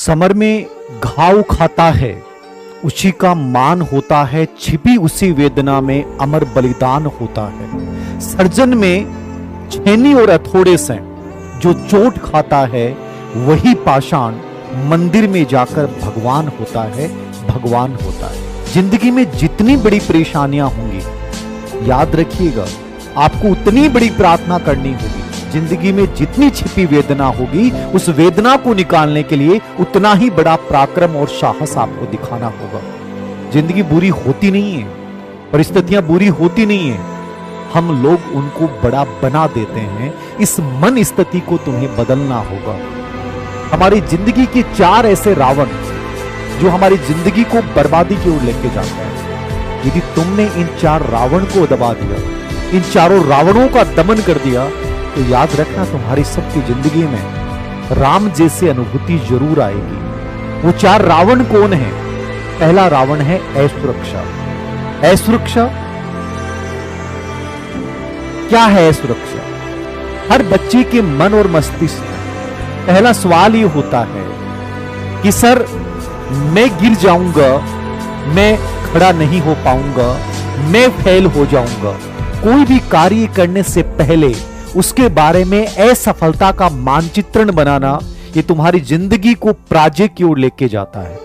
Summer में घाव खाता है, उसी का मान होता है, छिपी उसी वेदना में अमर बलिदान होता है। सर्जन में छेनी और हथौड़े से जो चोट खाता है, वही पाषाण मंदिर में जाकर भगवान होता है, भगवान होता है। जिंदगी में जितनी बड़ी परेशानियां होंगी, याद रखिएगा, आपको उतनी बड़ी प्रार्थना करनी होगी। जिंदगी में जितनी छिपी वेदना होगी, उस वेदना को निकालने के लिए उतना ही बड़ा पराक्रम और साहस आपको दिखाना होगा। जिंदगी बुरी होती नहीं है, परिस्थितियां बुरी होती नहीं है, हम लोग उनको बड़ा बना देते हैं। इस मन स्थिति को तुम्हें बदलना होगा। हमारी जिंदगी के 4 ऐसे रावण जो हमारी जिंदगी को बर्बादी की ओर लेके जाते हैं। यदि तुमने इन 4 रावण को दबा दिया, इन चारों रावणों का दमन कर दिया, तो याद रखना तुम्हारी सबकी जिंदगी में राम जैसी अनुभूति जरूर आएगी। वो 4 रावण कौन है? पहला रावण है असुरक्षा। असुरक्षा क्या है? असुरक्षा हर बच्चे के मन और मस्तिष्क में पहला सवाल ये होता है कि सर, मैं गिर जाऊंगा, मैं खड़ा नहीं हो पाऊंगा, मैं फेल हो जाऊंगा। कोई भी कार्य करने से पहले उसके बारे में असफलता का मानचित्रण बनाना, ये तुम्हारी जिंदगी को पराजय की ओर लेके जाता है।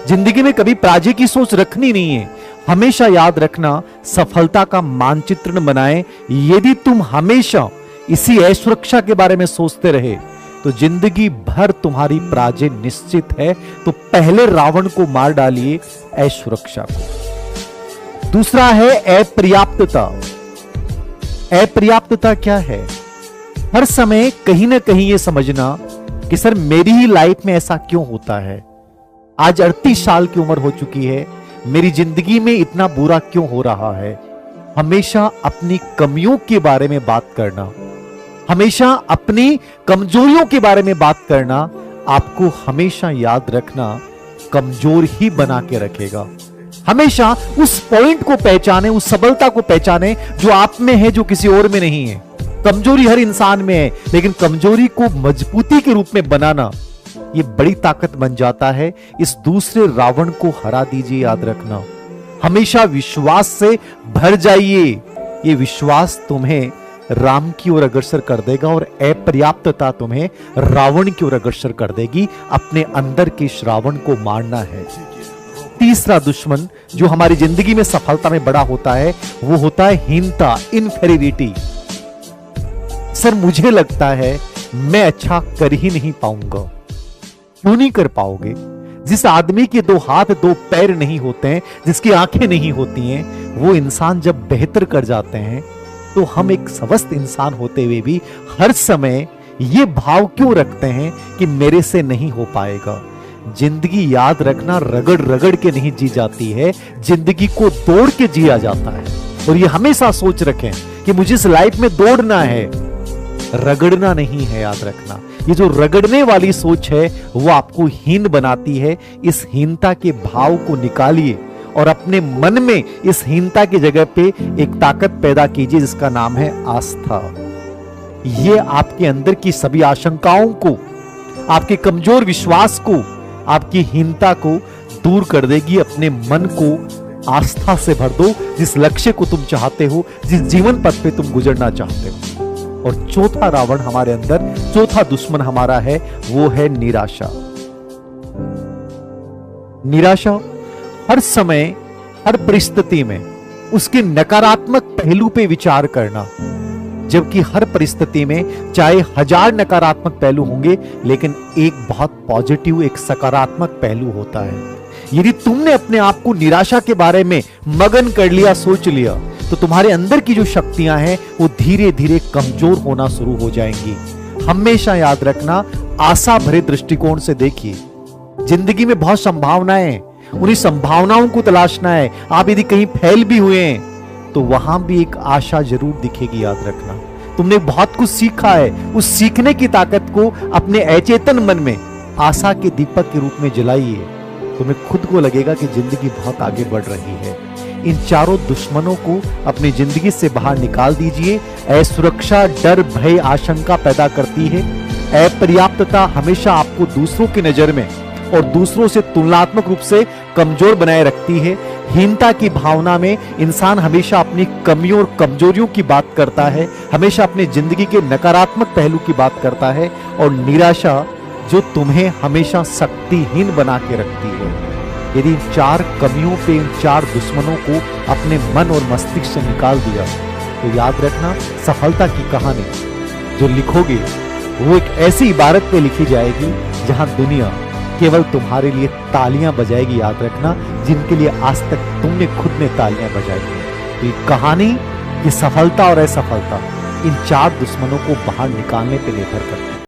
जिंदगी में कभी पराजय की सोच रखनी नहीं है। हमेशा याद रखना, सफलता का मानचित्रण बनाए। यदि तुम हमेशा इसी असुरक्षा के बारे में सोचते रहे, तो जिंदगी भर तुम्हारी पराजय निश्चित है। तो पहले रावण को मार डालिए, असुरक्षा को। दूसरा है अपर्याप्तता। अपर्याप्तता क्या है? हर समय कहीं ना कहीं यह समझना कि सर, मेरी ही लाइफ में ऐसा क्यों होता है? आज 38 साल की उम्र हो चुकी है, मेरी जिंदगी में इतना बुरा क्यों हो रहा है? हमेशा अपनी कमियों के बारे में बात करना, हमेशा अपनी कमजोरियों के बारे में बात करना, आपको हमेशा याद रखना कमजोर ही बना के रखेगा। हमेशा उस पॉइंट को पहचाने, उस सबलता को पहचाने जो आप में है, जो किसी और में नहीं है। कमजोरी हर इंसान में है, लेकिन कमजोरी को मजबूती के रूप में बनाना, यह बड़ी ताकत बन जाता है। इस दूसरे रावण को हरा दीजिए। याद रखना, हमेशा विश्वास से भर जाइए। यह विश्वास तुम्हें राम की ओर अग्रसर कर देगा और अपर्याप्तता तुम्हें रावण की ओर अग्रसर कर देगी। अपने अंदर के श्रावण को मारना है। तीसरा दुश्मन जो हमारी जिंदगी में सफलता में बड़ा होता है, वो होता है हीनता, इनफेरियरिटी। सर, मुझे लगता है मैं अच्छा कर ही नहीं पाऊंगा। क्यों नहीं कर पाओगे? जिस आदमी के 2 हाथ 2 पैर नहीं होते हैं, जिसकी आंखें नहीं होती हैं, वो इंसान जब बेहतर कर जाते हैं, तो हम एक स्वस्थ इंसान होते हुए भी हर समय ये भाव क्यों रखते हैं कि मेरे से नहीं हो पाएगा? जिंदगी याद रखना, रगड़ रगड़ के नहीं जी जाती है, जिंदगी को दौड़ के जिया जाता है। और ये हमेशा सोच रखें कि मुझे इस लाइफ में दौड़ना है, रगड़ना नहीं है। याद रखना, ये जो रगड़ने वाली सोच है, वो आपको हीन बनाती है। इस हीनता के भाव को निकालिए और अपने मन में इस हीनता की जगह पे एक ताकत पैदा कीजिए, जिसका नाम है आस्था। ये आपके अंदर की सभी आशंकाओं को, आपके कमजोर विश्वास को, आपकी हीनता को दूर कर देगी। अपने मन को आस्था से भर दो, जिस लक्ष्य को तुम चाहते हो, जिस जीवन पथ पे तुम गुजरना चाहते हो। और चौथा रावण हमारे अंदर, चौथा दुश्मन हमारा है, वो है निराशा। निराशा हर समय, हर परिस्थिति में उसके नकारात्मक पहलू पे विचार करना, जबकि हर परिस्थिति में चाहे 1000 नकारात्मक पहलू होंगे, लेकिन एक बहुत पॉजिटिव, एक सकारात्मक पहलू होता है। यदि तुमने अपने आप को निराशा के बारे में मगन कर लिया, सोच लिया, तो तुम्हारे अंदर की जो शक्तियां हैं, वो धीरे धीरे कमजोर होना शुरू हो जाएंगी। हमेशा याद रखना, आशा भरे दृष्टिकोण से देखिए। जिंदगी में बहुत संभावनाएं, उन्हीं संभावनाओं को तलाशना है। आप यदि कहीं फेल भी हुए हैं, तो वहां भी एक आशा जरूर दिखेगी। याद रखना, तुमने बहुत कुछ सीखा है, उस सीखने की ताकत को अपने अचेतन मन में आशा के दीपक के रूप में जलाइए। तुम्हें खुद को लगेगा कि जिंदगी बहुत आगे बढ़ रही है। इन चारों दुश्मनों को अपनी जिंदगी से बाहर निकाल दीजिए। असुरक्षा डर, भय, आशंका पैदा करती है। अपर्याप्तता हमेशा आपको दूसरों की नजर में और दूसरों से तुलनात्मक रूप से कमजोर बनाए रखती है। हीनता की भावना में इंसान हमेशा अपनी कमियों और कमजोरियों की बात करता है, हमेशा अपनी जिंदगी के नकारात्मक पहलू की बात करता है, और निराशा जो तुम्हें हमेशा शक्तिहीन बना के रखती है। यदि इन 4 कमियों पे, इन 4 दुश्मनों को अपने मन और मस्तिष्क से निकाल दिया तो याद रखना, सफलता की कहानी जो लिखोगे वो एक ऐसी इबारत पे लिखी जाएगी जहां दुनिया केवल तुम्हारे लिए तालियां बजाएगी। याद रखना, जिनके लिए आज तक तुमने खुद ने तालियां बजाई हैं। तो ये कहानी की सफलता और असफलता इन 4 दुश्मनों को बाहर निकालने पे निर्भर करती है।